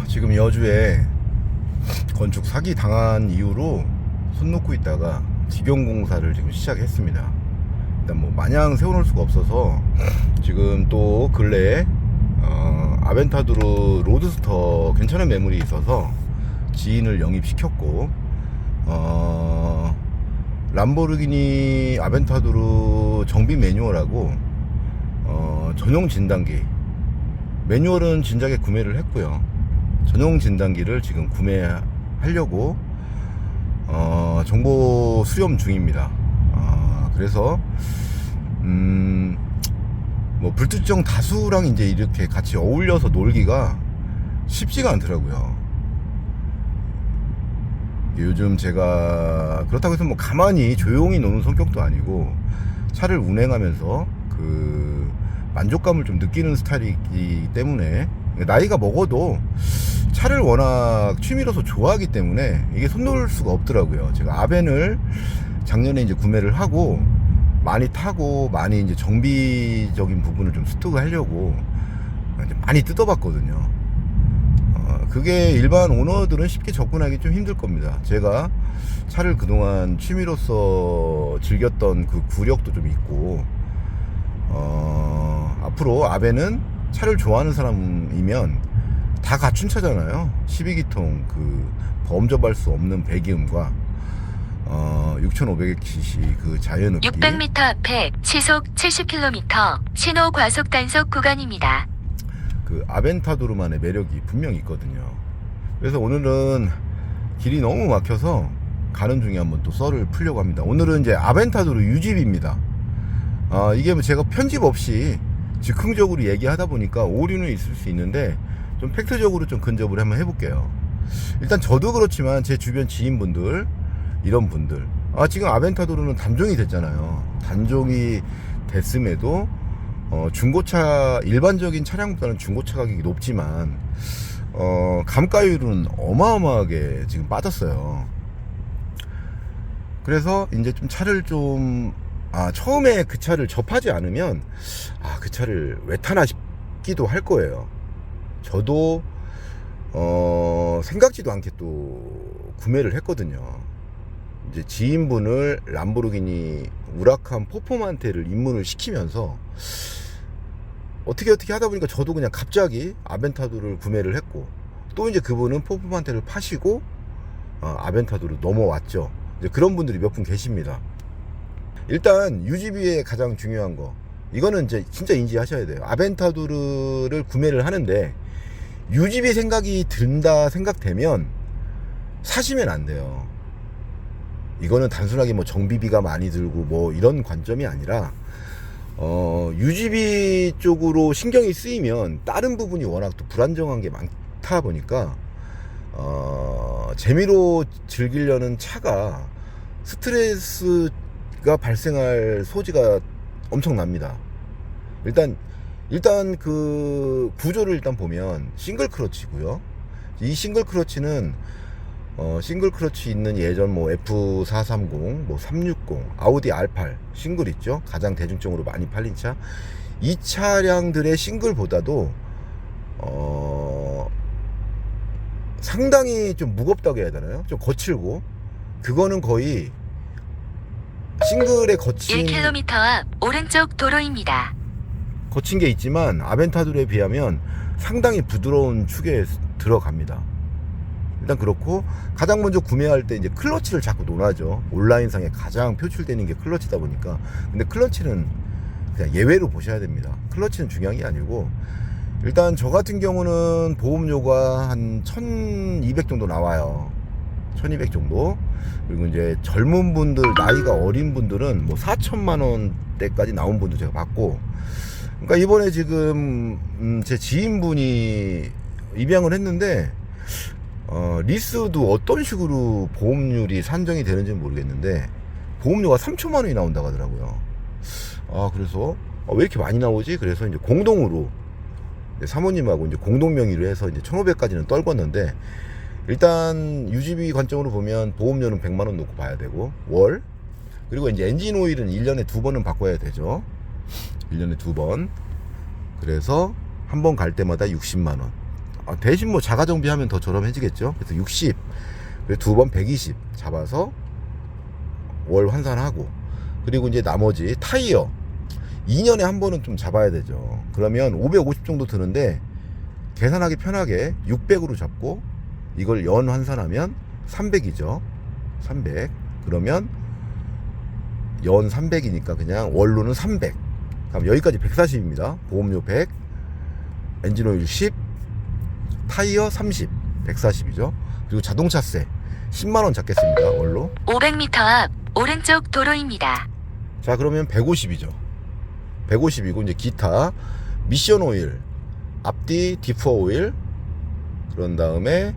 지금 여주에 건축 사기 당한 이후로 손 놓고 있다가 직영 공사를 지금 시작했습니다. 일단 뭐 마냥 세워놓을 수가 없어서 지금 또 근래에 아벤타두르 로드스터 괜찮은 매물이 있어서 지인을 영입시켰고, 람보르기니 아벤타두르 정비 매뉴얼하고 전용 진단기, 매뉴얼은 진작에 구매를 했고요. 전용 진단기를 지금 구매하려고 정보 수렴 중입니다. 그래서 뭐 불특정 다수랑 이제 이렇게 같이 어울려서 놀기가 쉽지가 않더라고요. 요즘 제가 그렇다고 해서 뭐 가만히 조용히 노는 성격도 아니고, 차를 운행하면서 그 만족감을 좀 느끼는 스타일이기 때문에, 나이가 먹어도 차를 워낙 취미로서 좋아하기 때문에 이게 손 놓을 수가 없더라고요. 제가 아벤을 작년에 이제 구매를 하고 많이 타고 많이 이제 정비적인 부분을 좀 습득을 하려고 이제 많이 뜯어봤거든요. 그게 일반 오너들은 쉽게 접근하기 좀 힘들 겁니다. 제가 차를 그동안 취미로서 즐겼던 그 구력도 좀 있고, 앞으로 아벤은 차를 좋아하는 사람이면 다 갖춘 차잖아요. 12기통 그 범접할 수 없는 배기음과 6500cc 그 자연흡기, 600m 앞에 시속 70km 신호 과속 단속 구간입니다. 그 아벤타두르만의 매력이 분명히 있거든요. 그래서 오늘은 길이 너무 막혀서 가는 중에 한번 또 썰을 풀려고 합니다. 오늘은 이제 아벤타두르 유집입니다. 이게 뭐 제가 편집 없이 즉흥적으로 얘기하다 보니까 오류는 있을 수 있는데, 좀 팩트적으로 좀 근접을 한번 해볼게요. 일단 저도 그렇지만 제 주변 지인분들, 이런 분들, 지금 아벤타도르는 단종이 됐잖아요. 단종이 됐음에도 중고차, 일반적인 차량보다는 중고차 가격이 높지만 감가율은 어마어마하게 지금 빠졌어요. 그래서 이제 좀 차를 좀 처음에 그 차를 접하지 않으면 그 차를 왜 타나 싶기도 할 거예요. 저도 생각지도 않게 또 구매를 했거든요. 이제 지인분을 람보르기니 우라칸 퍼포만테를 입문을 시키면서 어떻게 하다 보니까 저도 그냥 갑자기 아벤타도를 구매를 했고, 또 이제 그분은 퍼포만테를 파시고 아벤타도로 넘어왔죠. 이제 그런 분들이 몇 분 계십니다. 일단 유지비의 가장 중요한 거, 이거는 이제 진짜 인지하셔야 돼요. 아벤타도르를 구매를 하는데 유지비 생각이 든다 생각되면 사시면 안 돼요. 이거는 단순하게 뭐 정비비가 많이 들고 뭐 이런 관점이 아니라 유지비 쪽으로 신경이 쓰이면 다른 부분이 워낙 또 불안정한 게 많다 보니까 재미로 즐기려는 차가 스트레스가 발생할 소지가 엄청납니다. 일단 그 구조를 일단 보면 싱글 클러치고요. 이 싱글 클러치는 싱글 클러치 있는 예전 뭐 F430, 뭐 360, 아우디 R8 싱글 있죠. 가장 대중적으로 많이 팔린 차. 이 차량들의 싱글보다도 상당히 좀 무겁다고 해야 되나요? 좀 거칠고, 그거는 거의 싱글에 거친 1km 앞 오른쪽 도로입니다. 거친 게 있지만 아벤타도르에 비하면 상당히 부드러운 축에 들어갑니다. 일단 그렇고, 가장 먼저 구매할 때 이제 클러치를 자꾸 논하죠. 온라인상에 가장 표출되는 게 클러치다 보니까. 근데 클러치는 그냥 예외로 보셔야 됩니다. 클러치는 중요한 게 아니고, 일단 저 같은 경우는 보험료가 한 1200 정도 나와요. 1200 정도. 그리고 이제 젊은 분들, 나이가 어린 분들은 뭐 4천만 원대까지 나온 분도 제가 봤고, 그러니까 이번에 지금 제 지인분이 입양을 했는데 리스도 어떤 식으로 보험료이 산정이 되는지는 모르겠는데 보험료가 3천만 원이 나온다고 하더라고요. 그래서 왜 이렇게 많이 나오지? 그래서 이제 공동으로 사모님하고 이제 공동 명의로 해서 이제 1,500까지는 떨궜는데, 일단 유지비 관점으로 보면 보험료는 100만 원 놓고 봐야 되고, 월, 그리고 이제 엔진 오일은 1년에 2번은 바꿔야 되죠. 1년에 2번. 그래서 한 번 갈 때마다 60만 원. 대신 뭐 자가 정비하면 더 저렴해지겠죠. 그래서 60, 그리고 두 번 120 잡아서 월 환산하고, 그리고 이제 나머지 타이어 2년에 한 번은 좀 잡아야 되죠. 그러면 550 정도 드는데 계산하기 편하게 600으로 잡고 이걸 연 환산하면 300이죠. 300. 그러면 연 300이니까 그냥 월로는 300. 그럼 여기까지 140입니다. 보험료 100, 엔진오일 10, 타이어 30, 140이죠. 그리고 자동차세 10만원 잡겠습니다. 월로. 500m 앞 오른쪽 도로입니다. 자, 그러면 150이죠. 150이고 이제 기타 미션 오일, 앞뒤 디퍼 오일, 그런 다음에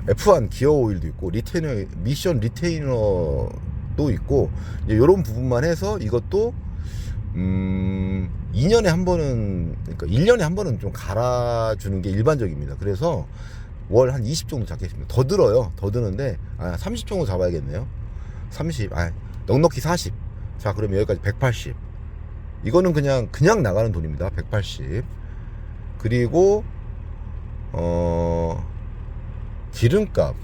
F1 기어 오일도 있고 리테이너, 미션 리테이너도 있고, 이제 이런 부분만 해서 이것도 2년에 한 번은, 그러니까 1년에 한 번은 좀 갈아주는 게 일반적입니다. 그래서 월 한 20 정도 잡겠습니다. 더 들어요. 더 드는데 30 정도 잡아야겠네요. 30, 넉넉히 40. 자, 그러면 여기까지 180. 이거는 그냥 나가는 돈입니다. 180. 그리고 기름값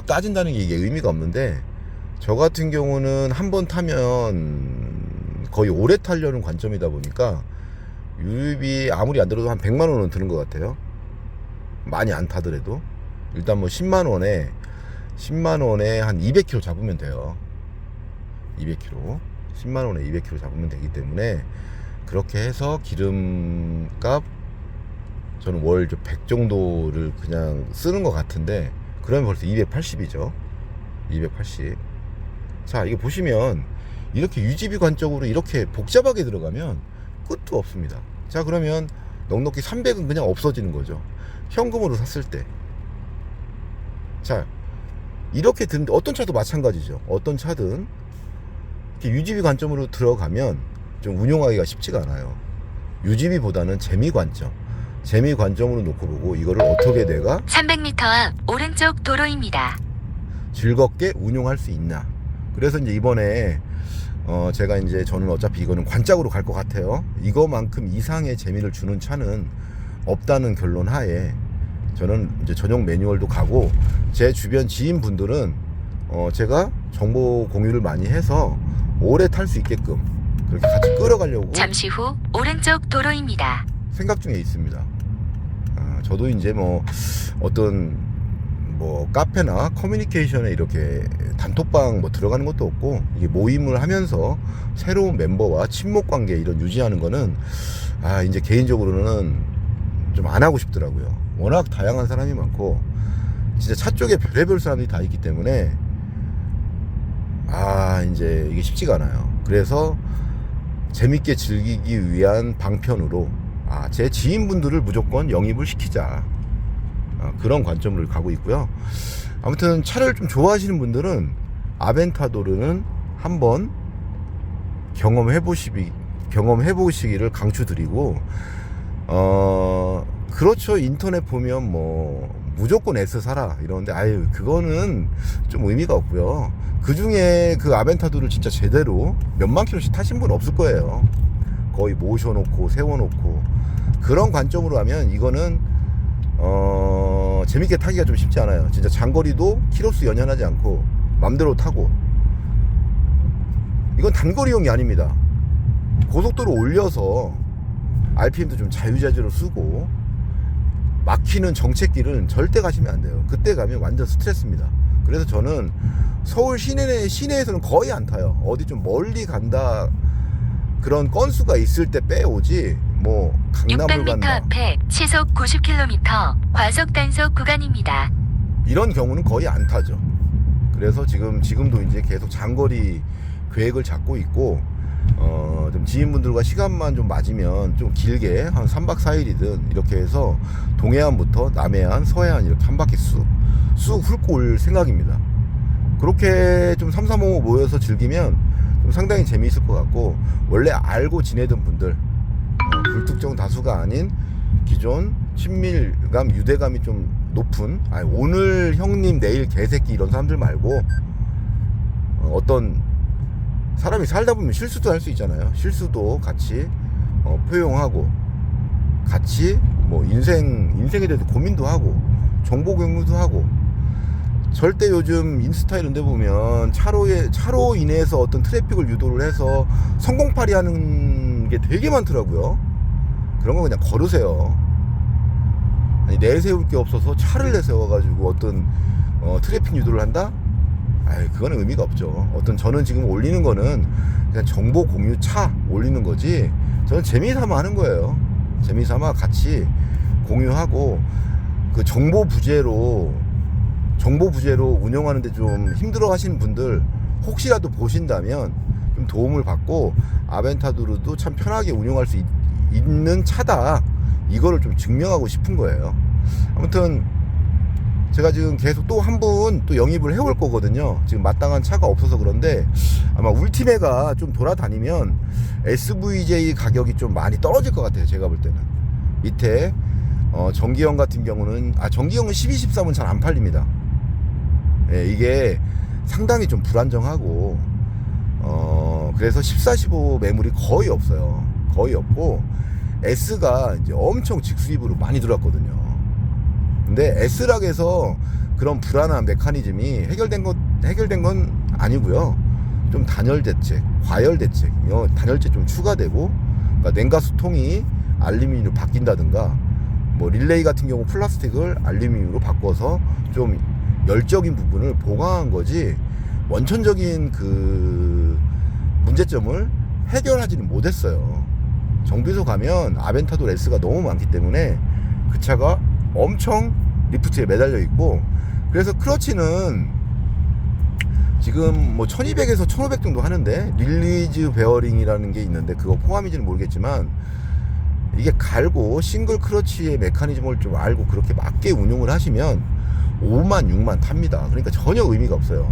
따진다는 게 이게 의미가 없는데, 저 같은 경우는 한 번 타면 거의 오래 타려는 관점이다 보니까 유입이 아무리 안 들어도 한 100만 원은 드는 것 같아요. 많이 안 타더라도. 일단 뭐 10만 원에 한 200km 잡으면 돼요. 200km. 10만 원에 200km 잡으면 되기 때문에 그렇게 해서 기름값 저는 월 100 정도를 그냥 쓰는 것 같은데, 그러면 벌써 280이죠. 280. 자, 이거 보시면 이렇게 유지비 관점으로 이렇게 복잡하게 들어가면 끝도 없습니다. 자, 그러면 넉넉히 300은 그냥 없어지는 거죠. 현금으로 샀을 때. 자, 이렇게 드는데 어떤 차도 마찬가지죠. 어떤 차든 이렇게 유지비 관점으로 들어가면 좀 운용하기가 쉽지가 않아요. 유지비보다는 재미 관점으로 놓고 보고 이거를 어떻게 내가 300m 앞 오른쪽 도로입니다. 즐겁게 운용할 수 있나. 그래서 이제 이번에 제가 이제 저는 어차피 이거는 관짝으로 갈 것 같아요. 이거만큼 이상의 재미를 주는 차는 없다는 결론 하에 저는 이제 전용 매뉴얼도 가고, 제 주변 지인분들은 제가 정보 공유를 많이 해서 오래 탈 수 있게끔 그렇게 같이 끌어가려고 잠시 후 오른쪽 도로입니다. 생각 중에 있습니다. 저도 이제 뭐 어떤 뭐 카페나 커뮤니케이션에 이렇게 단톡방 뭐 들어가는 것도 없고, 이게 모임을 하면서 새로운 멤버와 친목 관계 이런 유지하는 거는 이제 개인적으로는 좀 안 하고 싶더라고요. 워낙 다양한 사람이 많고 진짜 차 쪽에 별의별 사람들이 다 있기 때문에 이제 이게 쉽지가 않아요. 그래서 재밌게 즐기기 위한 방편으로 제 지인분들을 무조건 영입을 시키자, 그런 관점으로 가고 있고요. 아무튼 차를 좀 좋아하시는 분들은 아벤타도르는 한번 경험해 보시기를 강추드리고, 그렇죠. 인터넷 보면 뭐 무조건 S 사라 이러는데 그거는 좀 의미가 없고요. 그 중에 그 아벤타도를 진짜 제대로 몇만 킬로씩 타신 분 없을 거예요. 거의 모셔놓고 세워놓고 그런 관점으로 하면 이거는 재밌게 타기가 좀 쉽지 않아요. 진짜 장거리도 키로수 연연하지 않고 맘대로 타고, 이건 단거리용이 아닙니다. 고속도로 올려서 RPM도 좀 자유자재로 쓰고, 막히는 정체길은 절대 가시면 안 돼요. 그때 가면 완전 스트레스입니다. 그래서 저는 서울 시내에서는 거의 안 타요. 어디 좀 멀리 간다 그런 건수가 있을 때 빼오지, 뭐 강남을 600m 간다 앞에 시속 90km 과속 단속 구간입니다. 이런 경우는 거의 안 타죠. 그래서 지금도 이제 계속 장거리 계획을 잡고 있고, 좀 지인분들과 시간만 좀 맞으면 좀 길게 한 3박 4일이든 이렇게 해서 동해안부터 남해안, 서해안 이렇게 한 바퀴 쑥 훑고 올 생각입니다. 그렇게 좀 335 모여서 즐기면 좀 상당히 재미있을 것 같고, 원래 알고 지내던 분들, 불특정 다수가 아닌 기존 친밀감, 유대감이 좀 높은, 오늘 형님 내일 개새끼 이런 사람들 말고, 어떤 사람이 살다 보면 실수도 할 수 있잖아요. 실수도 같이 포용하고 같이 뭐 인생에 대해서 고민도 하고 정보 공유도 하고. 절대 요즘 인스타 이런 데 보면 차로 인해서 어떤 트래픽을 유도를 해서 성공팔이 하는 게 되게 많더라고요. 그런 거 그냥 걸으세요. 아니, 내세울 게 없어서 차를 내세워가지고 어떤 트래픽 유도를 한다? 아이, 그거는 의미가 없죠. 저는 지금 올리는 거는 그냥 정보 공유 차 올리는 거지, 저는 재미삼아 하는 거예요. 재미삼아 같이 공유하고, 그 정보 부재로 운영하는데 좀 힘들어 하시는 분들 혹시라도 보신다면 좀 도움을 받고, 아벤타도르도 참 편하게 운영할 수 있는 차다, 이거를 좀 증명하고 싶은 거예요. 아무튼 제가 지금 계속 또 한 분 또 영입을 해올 거거든요. 지금 마땅한 차가 없어서 그런데 아마 울티메가 좀 돌아다니면 SVJ 가격이 좀 많이 떨어질 것 같아요. 제가 볼 때는 밑에 정기형 같은 경우는 정기형은 12, 13은 잘 안 팔립니다. 예, 이게 상당히 좀 불안정하고 그래서 14, 15 매물이 거의 없어요. 거의 없고 S가 이제 엄청 직수입으로 많이 들어왔거든요. 근데 S락에서 그런 불안한 메커니즘이 해결된 건 아니고요. 좀 단열 대책, 과열 대책, 단열재 좀 추가되고, 그러니까 냉가스 통이 알루미늄으로 바뀐다든가, 뭐 릴레이 같은 경우 플라스틱을 알루미늄으로 바꿔서 좀 열적인 부분을 보강한 거지, 원천적인 그 문제점을 해결하지는 못했어요. 정비소 가면 아벤타도르 S가 너무 많기 때문에 그 차가 엄청 리프트에 매달려 있고, 그래서 크러치는 지금 뭐 1200에서 1500 정도 하는데, 릴리즈 베어링이라는 게 있는데 그거 포함인지는 모르겠지만, 이게 갈고 싱글 크러치의 메커니즘을 좀 알고 그렇게 맞게 운용을 하시면 5만 6만 탑니다. 그러니까 전혀 의미가 없어요.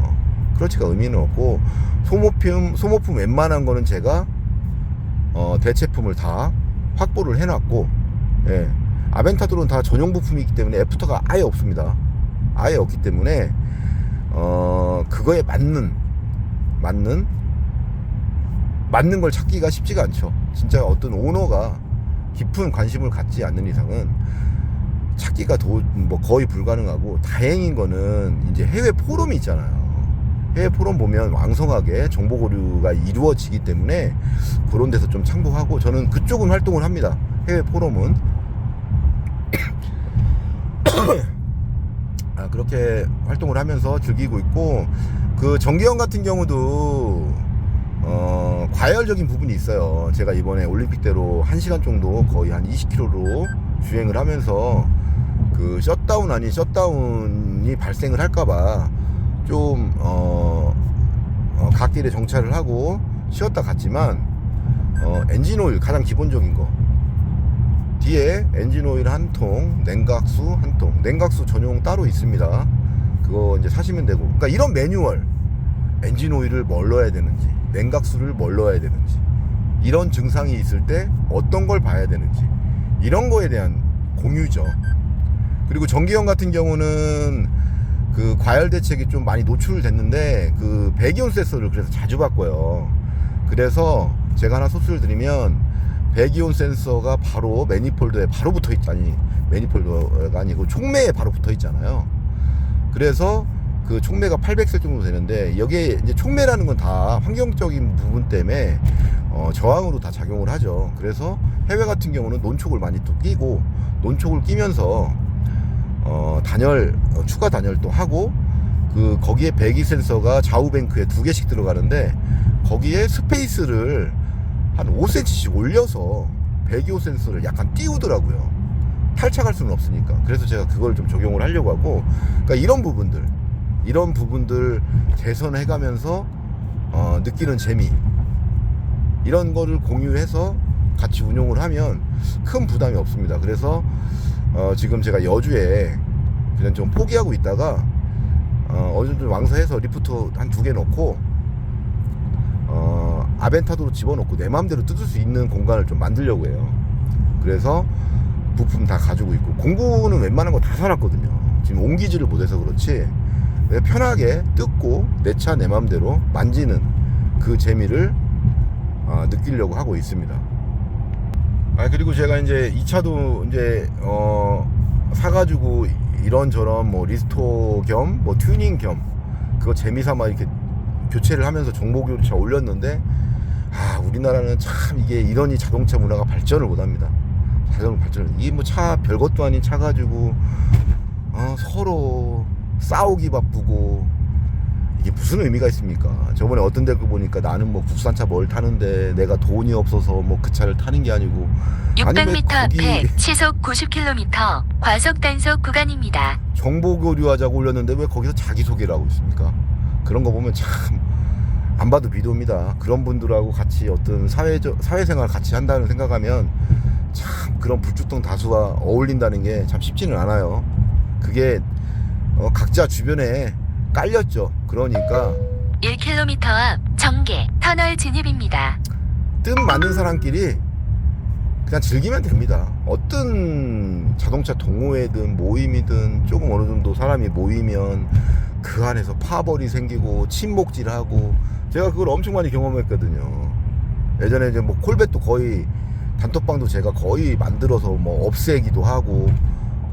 크러치가 의미는 없고, 소모품 웬만한 거는 제가 대체품을 다 확보를 해놨고, 예, 아벤타도르는 다 전용 부품이기 때문에 애프터가 아예 없습니다. 아예 없기 때문에 그거에 맞는 걸 찾기가 쉽지가 않죠. 진짜 어떤 오너가 깊은 관심을 갖지 않는 이상은 찾기가 거의 불가능하고, 다행인 거는 이제 해외 포럼이 있잖아요. 해외 포럼 보면 왕성하게 정보 교류가 이루어지기 때문에 그런 데서 좀 참고하고, 저는 그쪽은 활동을 합니다. 해외 포럼은 그렇게 활동을 하면서 즐기고 있고, 그 정기형 같은 경우도 과열적인 부분이 있어요. 제가 이번에 올림픽대로 1시간 정도 거의 한 20km로 주행을 하면서 그 셧다운 아닌 셧다운이 발생을 할까봐 좀 갓길에 정차를 하고 쉬었다 갔지만, 엔진오일 가장 기본적인 거, 뒤에 엔진오일 한 통, 냉각수 한 통, 냉각수 전용 따로 있습니다. 그거 이제 사시면 되고, 그러니까 이런 매뉴얼, 엔진오일을 뭘 넣어야 되는지, 냉각수를 뭘 넣어야 되는지, 이런 증상이 있을 때 어떤 걸 봐야 되는지, 이런 거에 대한 공유죠. 그리고 전기형 같은 경우는 그 과열 대책이 좀 많이 노출됐는데, 그 배기온 센서를 그래서 자주 바꿔요. 그래서 제가 하나 소스를 드리면, 배기온 센서가 바로 매니폴드에 바로 붙어 있다니, 매니폴드가 아니고 촉매에 바로 붙어 있잖아요. 그래서 그 촉매가 800셀 정도 되는데, 여기에 이제 촉매라는 건 다 환경적인 부분 때문에 저항으로 다 작용을 하죠. 그래서 해외 같은 경우는 논촉을 많이 또 끼고, 논촉을 끼면서 단열, 추가 단열도 하고, 거기에 배기 센서가 좌우 뱅크에 2개씩 들어가는데, 거기에 스페이스를 한 5cm씩 올려서 배기오 센서를 약간 띄우더라고요. 탈착할 수는 없으니까. 그래서 제가 그걸 좀 적용을 하려고 하고, 그러니까 이런 부분들 개선해가면서 느끼는 재미, 이런 거를 공유해서 같이 운용을 하면 큰 부담이 없습니다. 그래서 지금 제가 여주에 그냥 좀 포기하고 있다가 어느 정도 왕서해서 리프트 한 2개 넣고 아벤타도로 집어넣고 내 마음대로 뜯을 수 있는 공간을 좀 만들려고 해요. 그래서 부품 다 가지고 있고, 공구는 웬만한 거 다 사놨거든요. 지금 옮기지를 못해서 그렇지 편하게 뜯고 내 차 내 마음대로 만지는 그 재미를 느끼려고 하고 있습니다. 그리고 제가 이제 이 차도 이제 사가지고 이런저런 뭐 리스토 겸 뭐 튜닝 겸 그거 재미삼아 이렇게 교체를 하면서 정보교류 차 올렸는데, 우리나라는 참 이게 이러니 자동차 문화가 발전을 못합니다. 이게 뭐 차 별것도 아닌 차 가지고 서로 싸우기 바쁘고 이게 무슨 의미가 있습니까? 저번에 어떤 댓글 보니까 나는 뭐 국산차 뭘 타는데 내가 돈이 없어서 뭐 그 차를 타는 게 아니고, 600m 앞에 시속 90km 과속 단속 구간입니다. 정보 교류하자고 올렸는데 왜 거기서 자기소개를 하고 있습니까? 그런 거 보면 참 안 봐도 비도입니다. 그런 분들하고 같이 어떤 사회생활 같이 한다는 생각하면 참 그런 불특정 다수와 어울린다는 게 참 쉽지는 않아요. 그게 각자 주변에 깔렸죠. 그러니까 1km 앞 정계 터널 진입입니다. 뜻 맞는 사람끼리 그냥 즐기면 됩니다. 어떤 자동차 동호회든 모임이든 조금 어느 정도 사람이 모이면 그 안에서 파벌이 생기고 친목질하고, 제가 그걸 엄청 많이 경험했거든요. 예전에 이제 뭐 콜벳도 거의 단톡방도 제가 거의 만들어서 뭐 없애기도 하고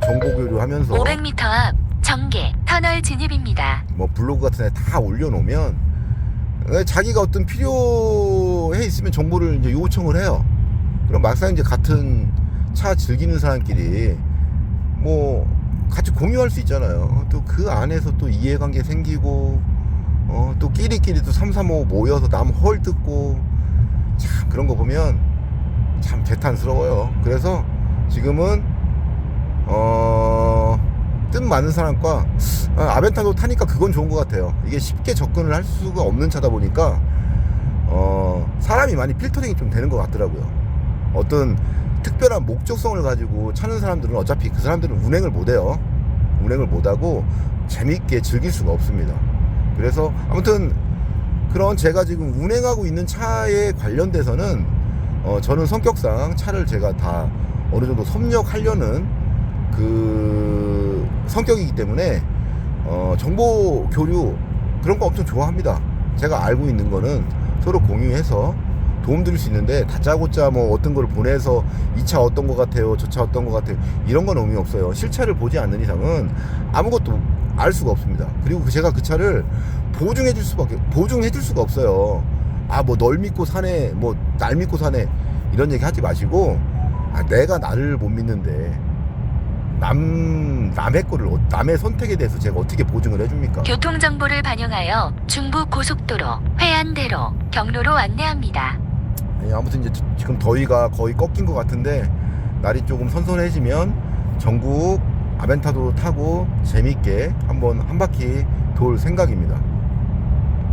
정보 교류하면서 500m 앞 정계 터널 진입입니다. 뭐 블로그 같은 데 다 올려놓으면 자기가 어떤 필요해 있으면 정보를 이제 요청을 해요. 그럼 막상 이제 같은 차 즐기는 사람끼리 뭐 같이 공유할 수 있잖아요. 또 그 안에서 또 이해관계 생기고 또 끼리끼리 또 335 모여서 남 헐 듣고, 참 그런 거 보면 참 개탄스러워요. 그래서 지금은 뜻 많은 사람과 아벤타도 타니까 그건 좋은 것 같아요. 이게 쉽게 접근을 할 수가 없는 차다 보니까 사람이 많이 필터링이 좀 되는 것 같더라고요. 어떤 특별한 목적성을 가지고 찾는 사람들은 어차피 그 사람들은 운행을 못해요. 운행을 못하고 재밌게 즐길 수가 없습니다. 그래서 아무튼 그런 제가 지금 운행하고 있는 차에 관련돼서는 저는 성격상 차를 제가 다 어느 정도 섭렵하려는 그 성격이기 때문에 정보 교류 그런 거 엄청 좋아합니다. 제가 알고 있는 거는 서로 공유해서 도움 드릴 수 있는데, 다짜고짜 뭐 어떤 걸 보내서 이 차 어떤 거 같아요, 저 차 어떤 거 같아요, 이런 건 의미 없어요. 실차를 보지 않는 이상은 아무것도 알 수가 없습니다. 그리고 제가 그 차를 보증해 줄 수가 없어요. 뭐 널 믿고 사네, 뭐 날 믿고 사네, 이런 얘기 하지 마시고, 내가 나를 못 믿는데 남의 거를, 남의 선택에 대해서 제가 어떻게 보증을 해줍니까? 교통정보를 반영하여 중부 고속도로 회안대로 경로로 안내합니다. 아무튼 이제 지금 더위가 거의 꺾인 것 같은데, 날이 조금 선선해지면 전국 아벤타도 타고 재밌게 한번 한 바퀴 돌 생각입니다.